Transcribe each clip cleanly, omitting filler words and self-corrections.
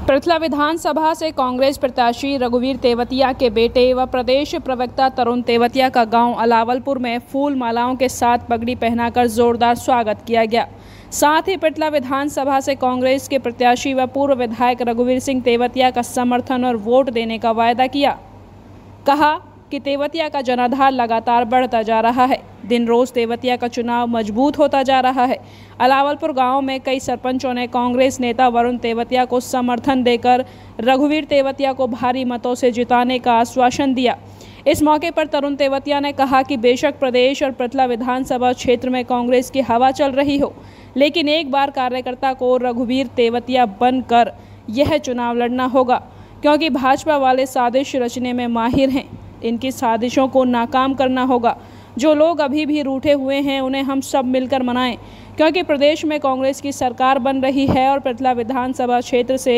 पृथला विधानसभा से कांग्रेस प्रत्याशी रघुवीर तेवतिया के बेटे व प्रदेश प्रवक्ता तरुण तेवतिया का गांव अलावलपुर में फूल मालाओं के साथ पगड़ी पहनाकर जोरदार स्वागत किया गया। साथ ही पृथला विधानसभा से कांग्रेस के प्रत्याशी व पूर्व विधायक रघुवीर सिंह तेवतिया का समर्थन और वोट देने का वायदा किया। कहा कि तेवतिया का जनाधार लगातार बढ़ता जा रहा है, दिन रोज तेवतिया का चुनाव मजबूत होता जा रहा है। अलावलपुर गांव में कई सरपंचों ने कांग्रेस नेता वरुण तेवतिया को समर्थन देकर रघुवीर तेवतिया को भारी मतों से जिताने का आश्वासन दिया। इस मौके पर तरुण तेवतिया ने कहा कि बेशक प्रदेश और पृथला विधानसभा क्षेत्र में कांग्रेस की हवा चल रही हो, लेकिन एक बार कार्यकर्ता को रघुवीर तेवतिया बनकर यह चुनाव लड़ना होगा, क्योंकि भाजपा वाले साजिश रचने में माहिर हैं। इनकी साजिशों को नाकाम करना होगा। जो लोग अभी भी रूठे हुए हैं उन्हें हम सब मिलकर मनाएं, क्योंकि प्रदेश में कांग्रेस की सरकार बन रही है और पृथला विधानसभा क्षेत्र से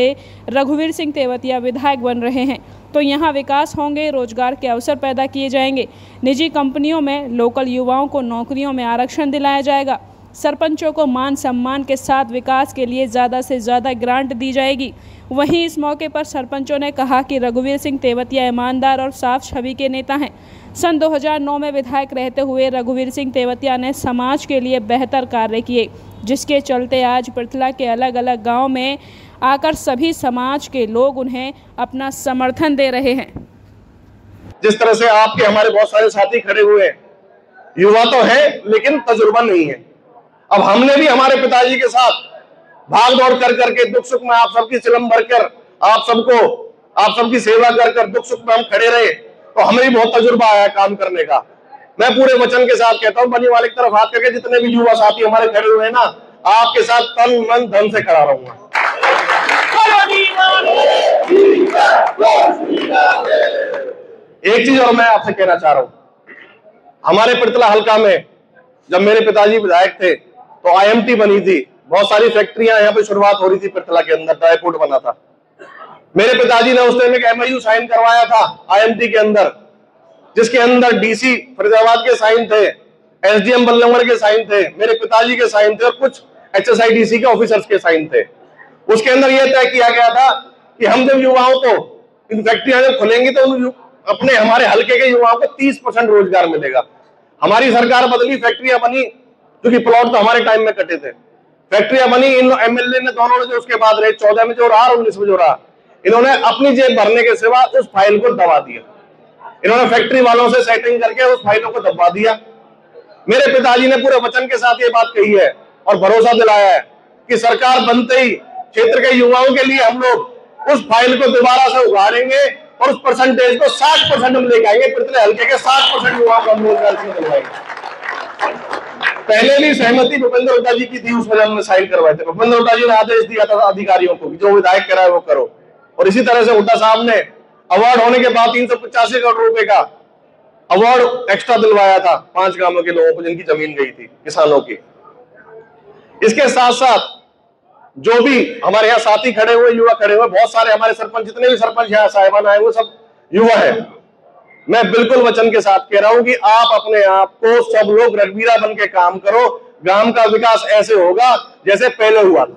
रघुवीर सिंह तेवतिया विधायक बन रहे हैं, तो यहाँ विकास होंगे, रोजगार के अवसर पैदा किए जाएंगे, निजी कंपनियों में लोकल युवाओं को नौकरियों में आरक्षण दिलाया जाएगा, सरपंचों को मान सम्मान के साथ विकास के लिए ज़्यादा से ज़्यादा ग्रांट दी जाएगी। वहीं इस मौके पर सरपंचों ने कहा कि रघुवीर सिंह तेवतिया ईमानदार और साफ छवि के नेता हैं। सन 2009 में विधायक रहते हुए रघुवीर सिंह तेवतिया ने समाज के लिए बेहतर कार्य किए, जिसके चलते आज पृथला के अलग अलग गाँव में आकर सभी समाज के लोग उन्हें अपना समर्थन दे रहे हैं। जिस तरह से आपके हमारे बहुत सारे साथी खड़े हुए हैं, युवा तो है लेकिन तजुर्बा नहीं है। अब हमने भी हमारे पिताजी के साथ भाग दौड़ कर करके दुख सुख में आप सबकी चिलम भरकर आप सबकी सेवा कर कर दुख सुख में हम खड़े रहे, तो हमें भी बहुत तजुर्बा आया काम करने का। मैं पूरे वचन के साथ कहता हूं, बनी वाले की तरफ हाथ करके, जितने भी युवा साथी हमारे खड़े हुए हैं ना, आपके साथ तन मन धन से खड़ा रहूंगा। एक चीज और मैं आपसे कहना चाह रहा हूं, हमारे पृथला हल्का में जब मेरे पिताजी विधायक थे तो आईएमटी बनी थी, बहुत सारी फैक्ट्रियां यहाँ पे शुरुआत हो रही थी पृथला के अंदर, ड्राईपोर्ट बना था। मेरे पिताजी ने उस टाइम एक एमओयू साइन करवाया था आईएमटी के अंदर, जिसके अंदर डीसी फरीदाबाद के साइन थे, एसडीएम बल्लभगढ़ के साइन थे, मेरे पिताजी के साइन थे और कुछ एचएसआईडीसी के ऑफिसर्स के साइन थे। उसके अंदर यह तय किया गया था कि हम जब युवाओं को इन फैक्ट्रियां जब खुलेंगी तो अपने हमारे हल्के के युवाओं को 30% रोजगार मिलेगा। हमारी सरकार बदली, फैक्ट्रियां बनी, क्योंकि प्लॉट तो हमारे टाइम में कटे थे, फैक्ट्रियां बनी। इन एमएलए ने दोनों ने जो उसके बाद रहे, 14 में जो रहा और 19 में जो रहा, इन्होंने अपनी जेब भरने के सिवा उस फाइल को दबा दिया। इन्होंने फैक्ट्री वालों से सेटिंग करके उस फाइलों को दबा दिया। मेरे पिताजी ने पूरे वचन के साथ ये बात कही है और भरोसा दिलाया है कि सरकार बनते ही क्षेत्र के युवाओं के लिए हम लोग उस फाइल को दोबारा से उभारेंगे और उस परसेंटेज को 60% हम लेके आएंगे। पृथला हल्के के 60% युवाओं को हम रोजगार से दिलवाएंगे। पहले भी सहमति भूपेंद्र हुड्डा जी की थी, उस वजह में साइन करवाए थे। भूपेंद्र हुड्डा जी ने आदेश दिया था अधिकारियों को कि जो विधायक कह रहा है वो करो, और इसी तरह से हुड्डा साहब ने अवार्ड होने के बाद 385 करोड़ रुपए का अवार्ड एक्स्ट्रा दिलवाया था 5 गांवों के लोगों को जिनकी जमीन गई थी, किसानों की। इसके साथ साथ जो भी हमारे यहाँ साथी खड़े हुए, युवा खड़े हुए, बहुत सारे हमारे सरपंच, जितने भी सरपंच यहाँ साहिबान आए वो सब युवा है। मैं बिल्कुल वचन के साथ कह रहा हूं कि आप अपने आप को सब लोग रघुवीरा बन के काम करो। गांव का विकास ऐसे होगा जैसे पहले हुआ था।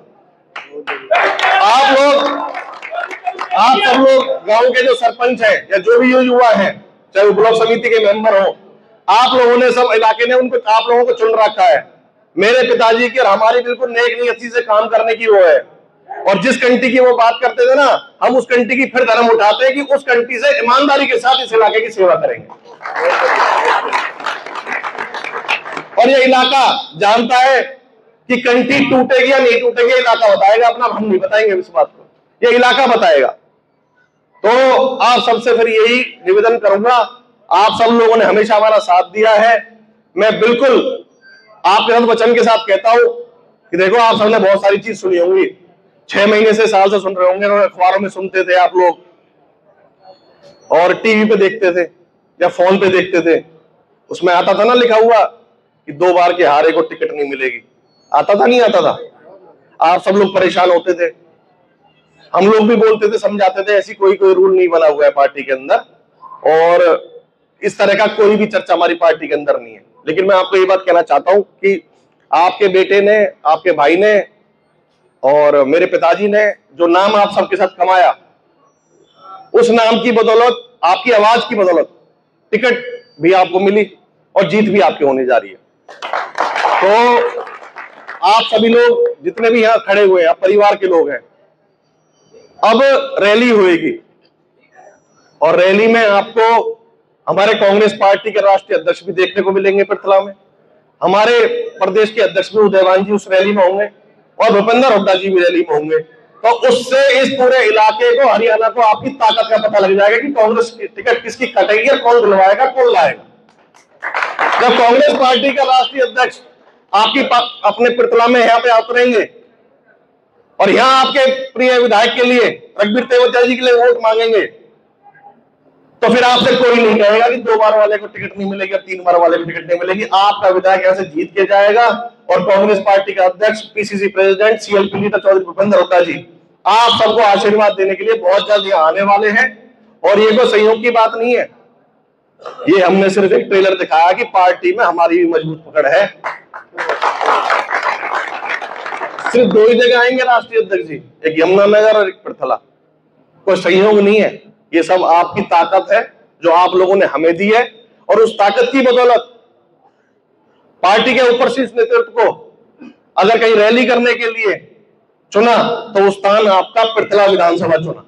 आप सब लोग गांव के जो सरपंच हैं या जो भी युवा हैं, चाहे वो ब्लॉक समिति के मेंबर हो, आप लोगों ने, सब इलाके ने उनको, आप लोगों को चुन रखा है। मेरे पिताजी की और हमारी बिल्कुल नेक नियति से काम करने की वो है, और जिस कंटी की वो बात करते थे ना, हम उस कंटी की फिर धर्म उठाते हैं कि उस कंटी से ईमानदारी के साथ इस इलाके की सेवा करेंगे। और ये इलाका जानता है कि कंटी टूटेगी या नहीं टूटेगी, इलाका बताएगा अपना, हम नहीं बताएंगे इस बात को, ये इलाका बताएगा। तो आप सबसे फिर यही निवेदन करूंगा, आप सब लोगों ने हमेशा हमारा साथ दिया है। मैं बिल्कुल आपके साथ वचन के साथ कहता हूं कि देखो, आप सबने बहुत सारी चीज सुनी होंगी, 6 महीने से, साल से सुन रहे होंगे, अखबारों में सुनते थे आप लोग, और टीवी पे देखते थे या फोन पे देखते थे। उसमें आता था ना लिखा हुआ कि 2 बार के हारे को टिकट नहीं मिलेगी। आता था, नहीं आता था? आप सब लोग परेशान होते थे, हम लोग भी बोलते थे, समझाते थे, ऐसी कोई रूल नहीं बना हुआ है पार्टी के अंदर, और इस तरह का कोई भी चर्चा हमारी पार्टी के अंदर नहीं है। लेकिन मैं आपको ये बात कहना चाहता हूं कि आपके बेटे ने, आपके भाई ने और मेरे पिताजी ने जो नाम आप सबके साथ कमाया, उस नाम की बदौलत, आपकी आवाज की बदौलत टिकट भी आपको मिली और जीत भी आपकी होने जा रही है। तो आप सभी लोग जितने भी यहां खड़े हुए हैं, आप परिवार के लोग हैं। अब रैली होगी और रैली में आपको हमारे कांग्रेस पार्टी के राष्ट्रीय अध्यक्ष भी देखने को मिलेंगे पृथला में, हमारे प्रदेश के अध्यक्ष भी उदयवान जी उस रैली में होंगे और भूपेंद्र हुड्डा जी भी रैली में होंगे। तो उससे इस पूरे इलाके को, हरियाणा को आपकी ताकत का पता लग जाएगा कि कांग्रेस की टिकट किसकी कटेगी और कौन दिलवाएगा, कौन लाएगा। जब कांग्रेस पार्टी का राष्ट्रीय अध्यक्ष आपकी अपने पृथला में यहाँ पे उतरेंगे और यहाँ आपके प्रिय विधायक के लिए, रघुवीर तेवतिया जी के लिए वोट मांगेंगे, तो फिर आपसे कोई नहीं कहेगा कि 2 बार वाले को टिकट नहीं मिलेगी और 3 बार वाले को टिकट नहीं मिलेगी। आपका विधायक यहाँ से जीत के जाएगा और कांग्रेस पार्टी का अध्यक्ष, PCC president, CLP leader Chaudhary Bhupinder Hooda ji आप सबको आशीर्वाद देने के लिए बहुत जल्द यहाँ आने वाले हैं। और ये कोई संयोग की बात नहीं है, ये हमने सिर्फ एक ट्रेलर दिखाया कि पार्टी में हमारी भी मजबूत पकड़ है। सिर्फ 2 ही जगह आएंगे राष्ट्रीय अध्यक्ष जी, एक यमुनानगर और एक पृथला। कोई संयोग नहीं है, ये सब आपकी ताकत है जो आप लोगों ने हमें दी है। और उस ताकत की बदौलत पार्टी के ऊपर शीर्ष नेतृत्व को अगर कहीं रैली करने के लिए चुना तो उस स्थान आपका पृथला विधानसभा चुना।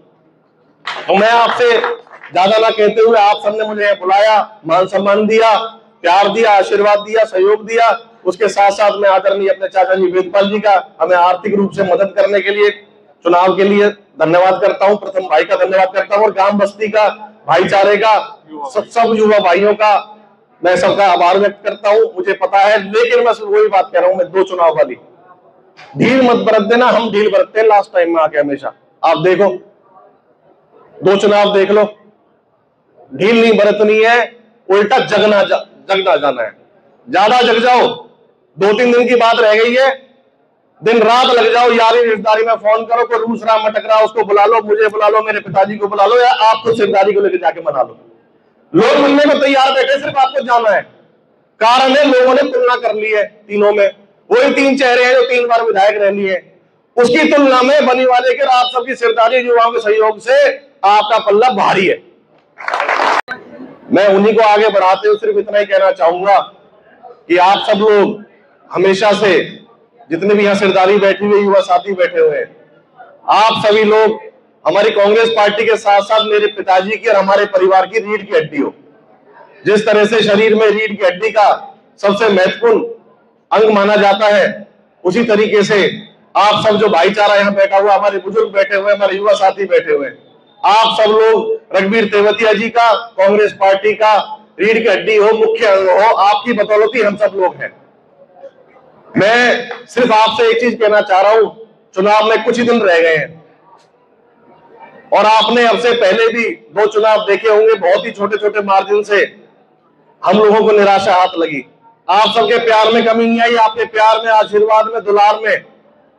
तो मैं आपसे ज्यादा ना कहते हुए, आप सबने मुझे बुलाया, मान सम्मान दिया, प्यार दिया, आशीर्वाद दिया, सहयोग दिया। उसके साथ साथ मैं आदरणीय अपने चाचा जी वेदपाल जी का हमें आर्थिक रूप से मदद करने के लिए, चुनाव के लिए धन्यवाद करता हूं। प्रथम भाई का धन्यवाद करता हूं और ग्राम बस्ती का, भाईचारे का, सब युवा भाइयों का मैं सबका आभार व्यक्त करता हूं। मुझे पता है, लेकिन मैं सिर्फ वही बात कह रहा हूं, मैं 2 चुनाव वाली ढील मत बरत देना। हम ढील बरतते हैं लास्ट टाइम में आके हमेशा। आप देखो, 2 चुनाव देख लो, ढील नहीं बरतनी है, उल्टा जगना जाना है। ज्यादा जग जाओ, 2-3 दिन की बात रह गई है, दिन रात लग जाओ, यारी रिश्तेदारी में फोन करो, कोई रूस रहा मटक रहा उसको बुला लो, मुझे बुला लो, मेरे पिताजी को बुला लो, या आपको रिश्तेदारी को लेकर जाके मना लो। लोग मिलने को तैयार बैठे, सिर्फ आपको जाना है। कारण है लोगों ने तुलना कर ली है तीनों में, वही 3 चेहरे हैं जो 3 बार विधायक रह लिए, उसकी तुलना में बनी वाले के आप सबकी सिरदारी युवाओं के सहयोग से आपका पल्ला भारी है। मैं उन्हीं को आगे बढ़ाते हुए सिर्फ इतना ही कहना चाहूंगा कि आप सब लोग हमेशा से, जितने भी यहाँ सिरदारी बैठी हुए युवा साथी बैठे हुए हैं, आप सभी लोग हमारी कांग्रेस पार्टी के साथ साथ मेरे पिताजी की और हमारे परिवार की रीढ़ की हड्डी हो। जिस तरह से शरीर में रीढ़ की हड्डी का सबसे महत्वपूर्ण अंग माना जाता है, उसी तरीके से आप सब जो भाईचारा यहाँ बैठा हुआ, हमारे बुजुर्ग बैठे हुए, हमारे युवा साथी बैठे हुए, आप सब लोग रघुवीर तेवतिया जी का, कांग्रेस पार्टी का रीढ़ की हड्डी हो, मुख्य अंग हो। आपकी बदौलत ही हम सब लोग हैं। मैं सिर्फ आपसे एक चीज कहना चाह रहा हूं, चुनाव में कुछ ही दिन रह गए हैं और आपने अब से पहले भी 2 चुनाव देखे होंगे, बहुत ही छोटे छोटे मार्जिन से हम लोगों को निराशा हाथ लगी। आप सबके प्यार में कमी नहीं आई, आपके प्यार में, आशीर्वाद में, दुलार में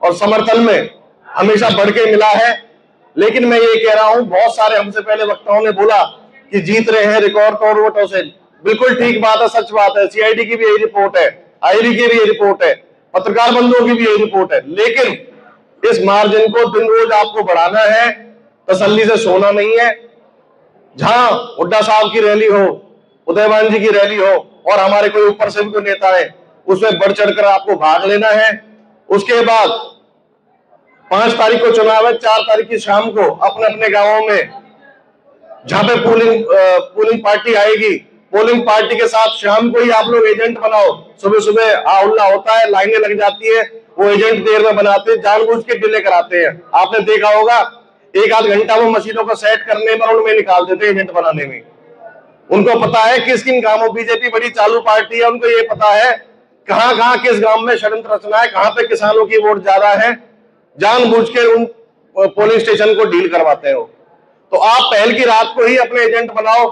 और समर्थन में हमेशा बढ़ के मिला है। लेकिन मैं ये कह रहा हूं, बहुत सारे हमसे पहले वक्ताओं ने बोला कि जीत रहे हैं रिकॉर्ड तोड़ वोटों से। बिल्कुल ठीक बात है, सच बात है। सीआईडी की भी यही रिपोर्ट है, आईबी की भी यही रिपोर्ट है, पत्रकार बंधुओं की भी यही रिपोर्ट है। लेकिन इस मार्जिन को दिन रोज आपको बढ़ाना है, तसल्ली से सोना नहीं है। जहां हुड्डा साहब की रैली हो, उदयवान जी की रैली हो और हमारे कोई ऊपर से भी कोई नेता है, उसमें बढ़ चढ़कर आपको भाग लेना है। उसके बाद 5 तारीख को चुनाव है, 4 तारीख की शाम को अपने अपने गांवों में जहां पे पोलिंग पार्टी आएगी, पोलिंग पार्टी के साथ शाम को ही आप लोग एजेंट बनाओ। सुबह सुबह हल्ला होता है, लाइनें लग जाती है, वो एजेंट देर में बनाते हैं, जानबूझ के डिले कराते हैं। आपने देखा होगा, 1-8 घंटा वो मशीनों को सेट करने में और उनमें निकाल देते हैं, एजेंट बनाने में। उनको पता है किस किन गांवों, बीजेपी बड़ी चालू पार्टी है, उनको ये पता है कहां कहां किस गांव में षड्यंत्र रचना है, कहां पे किसानों की वोट ज्यादा है, जानबूझ के उन पोलिंग स्टेशन को डील करवाते हैं। तो आप पहल की रात को ही अपने एजेंट बनाओ,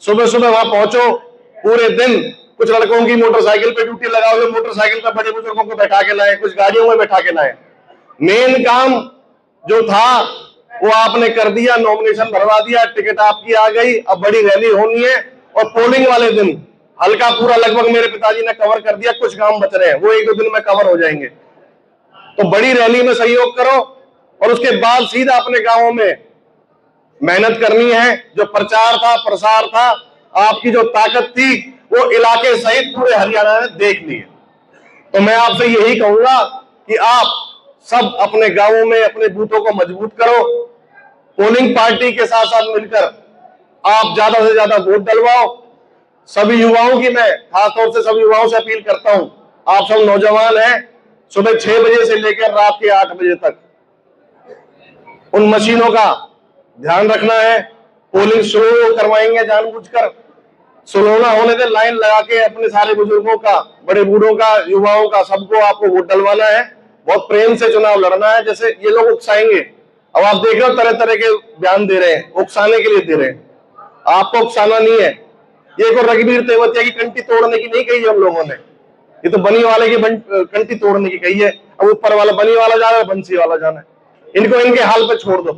सुबह सुबह वहां पहुंचो, पूरे दिन कुछ लड़कों की मोटरसाइकिल पे ड्यूटी लगाओ, मोटरसाइकिल पर बड़े बुजुर्गों को बैठा के लाए, कुछ गाड़ियों में बैठा के लाए। मेन काम जो था वो आपने कर दिया, नॉमिनेशन भरवा दिया, टिकट आपकी आ गई। अब बड़ी रैली होनी है और पोलिंग वाले दिन हल्का पूरा लगभग मेरे पिताजी ने कवर कर दिया, कुछ काम बच रहे हैं, वो 1-2 दिन में कवर हो जाएंगे। तो बड़ी रैली में सहयोग करो और उसके बाद सीधा अपने गांवों में मेहनत करनी है। जो प्रचार था, प्रसार था, आपकी जो ताकत थी, वो इलाके सहित पूरे हरियाणा ने देख ली है। तो मैं आपसे यही कहूंगा कि आप सब अपने गांवों में अपने बूथों को मजबूत करो, पोलिंग पार्टी के साथ साथ मिलकर आप ज्यादा से ज्यादा वोट डलवाओ। सभी युवाओं की मैं खासतौर से सभी युवाओं से अपील करता हूं, आप सब नौजवान हैं, सुबह 6 बजे से लेकर रात के 8 बजे तक उन मशीनों का ध्यान रखना है। पोलिंग स्लो करवाएंगे जानबूझकर, स्लो ना होने दे, लाइन लगा के अपने सारे बुजुर्गों का, बड़े बूढ़ों का, युवाओं का, सबको आपको वोट डलवाना है। बहुत प्रेम से चुनाव लड़ना है। जैसे ये लोग उकसाएंगे, अब आप देख रहे हो तरह तरह के बयान दे रहे हैं, उकसाने के लिए दे रहे हैं। आपको उकसाना नहीं है। ये को रघुवीर तेवतिया की कंठी तोड़ने की नहीं कही है हम लोगों ने, ये तो बनी वाले की कंठी तोड़ने की कही है। अब ऊपर वाला बनी वाला जा रहा है, बंसी वाला जाना है। इनको इनके हाल पे छोड़ दो,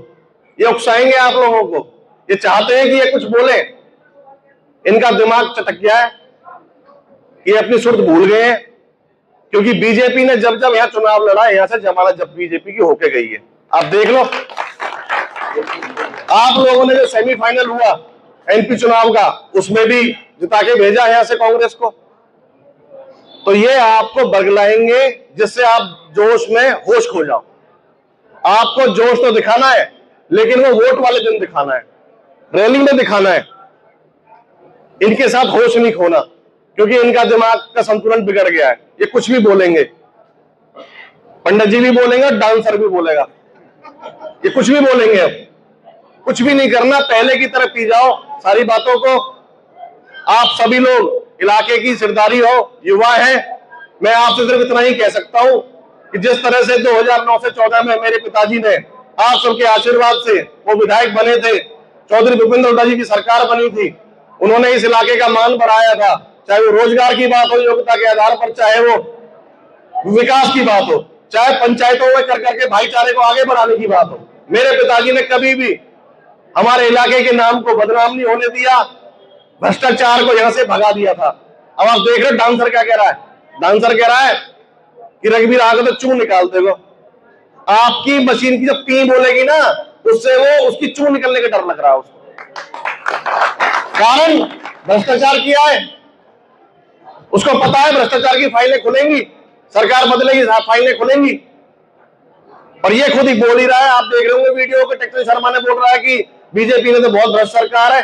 ये उकसाएंगे आप लोगों को। ये चाहते हैं कि ये कुछ बोले, इनका दिमाग चटक गया है, ये अपनी सुर्त भूल गए हैं। क्योंकि बीजेपी ने जब जब यहाँ चुनाव लड़ा है, यहां से जमाना जब बीजेपी की होके गई है। आप देख लो, आप लोगों ने जो सेमीफाइनल हुआ एमपी चुनाव का, उसमें भी जिता के भेजा यहां से कांग्रेस को। तो ये आपको बरगलाएंगे, जिससे आप जोश में होश खो जाओ। आपको जोश तो दिखाना है, लेकिन वो वोट वाले दिन दिखाना है, रैली में दिखाना है। इनके साथ होश नहीं खोना, क्योंकि इनका दिमाग का संतुलन बिगड़ गया है। ये कुछ भी बोलेंगे, पंडित जी भी बोलेंगे, डांसर भी बोलेगा, ये कुछ भी बोलेंगे। अब कुछ भी नहीं करना, पहले की तरह पी जाओ सारी बातों को। आप सभी लोग इलाके की सिरदारी हो, युवा हैं। मैं आपसे सिर्फ इतना ही कह सकता हूं कि जिस तरह से 2009 से 14 में मेरे पिताजी ने आप सबके आशीर्वाद से वो विधायक बने थे, चौधरी भूपेंद्र हुड्डा जी की सरकार बनी थी, उन्होंने इस इलाके का मान बढ़ाया था। चाहे वो रोजगार की बात हो योग्यता के आधार पर, चाहे वो विकास की बात हो, चाहे पंचायतों में कर करके भाईचारे को आगे बढ़ाने की बात हो। मेरे पिताजी ने कभी भी हमारे इलाके के नाम को बदनाम नहीं होने दिया, भ्रष्टाचार को यहां से भगा दिया था। अब आप देख रहे डांसर क्या कह रहा है, डांसर कह रहा है कि रघुवीर आगे तो चूं निकाल देगा। आपकी मशीन की जब पी बोलेगी ना, उससे वो उसकी चूं निकलने का डर लग रहा है उसको। कारण भ्रष्टाचार किया है, उसको पता है भ्रष्टाचार की फाइलें खुलेंगी, सरकार बदलेगी, फाइलें खुलेंगी। और ये खुद ही बोल ही रहा है, आप देख रहे होंगे वीडियो को, टेक्टर शर्मा ने बोल रहा है कि बीजेपी ने तो बहुत भ्रष्ट सरकार है।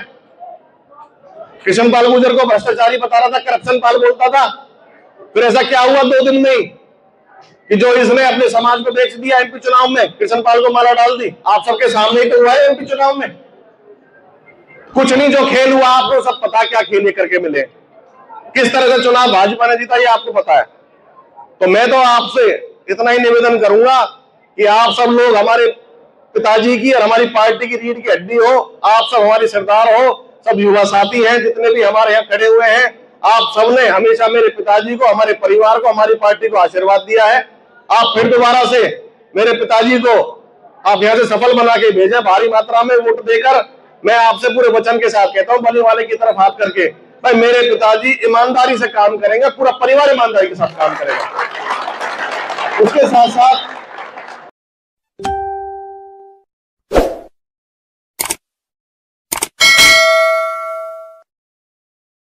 कृष्ण पाल गुर्जर को भ्रष्टाचारी बता रहा था, करप्शन पाल बोलता था। फिर ऐसा क्या हुआ 2 दिन में ही कि जो इसने अपने समाज को बेच दिया एमपी चुनाव में, कृष्ण पाल को माला डाल दी। आप सबके सामने ही तो हुआ है एमपी चुनाव में। कुछ नहीं, जो खेल हुआ आपको सब पता, क्या खेल करके मिले, किस तरह से चुनाव भाजपा ने जीता, ये आपको पता है। तो मैं तो आपसे इतना ही निवेदन करूंगा कि आप सब लोग हमारे पिताजी की और हमारी पार्टी की रीढ़ की हड्डी हो, आप सब हमारी सरदार हो, सब युवा साथी हैं जितने भी हमारे यहाँ खड़े हुए हैं। आप सबने हमेशा मेरे पिताजी को, हमारे परिवार को, हमारी पार्टी को आशीर्वाद दिया है। आप फिर दोबारा से मेरे पिताजी को आप यहाँ से सफल बना के भेजें, भारी मात्रा में वोट देकर। मैं आपसे पूरे वचन के साथ कहता हूँ, बनी वाले की तरफ हाथ करके, भाई मेरे पिताजी ईमानदारी से काम करेंगे, पूरा परिवार ईमानदारी के साथ काम करेगा। उसके साथ साथ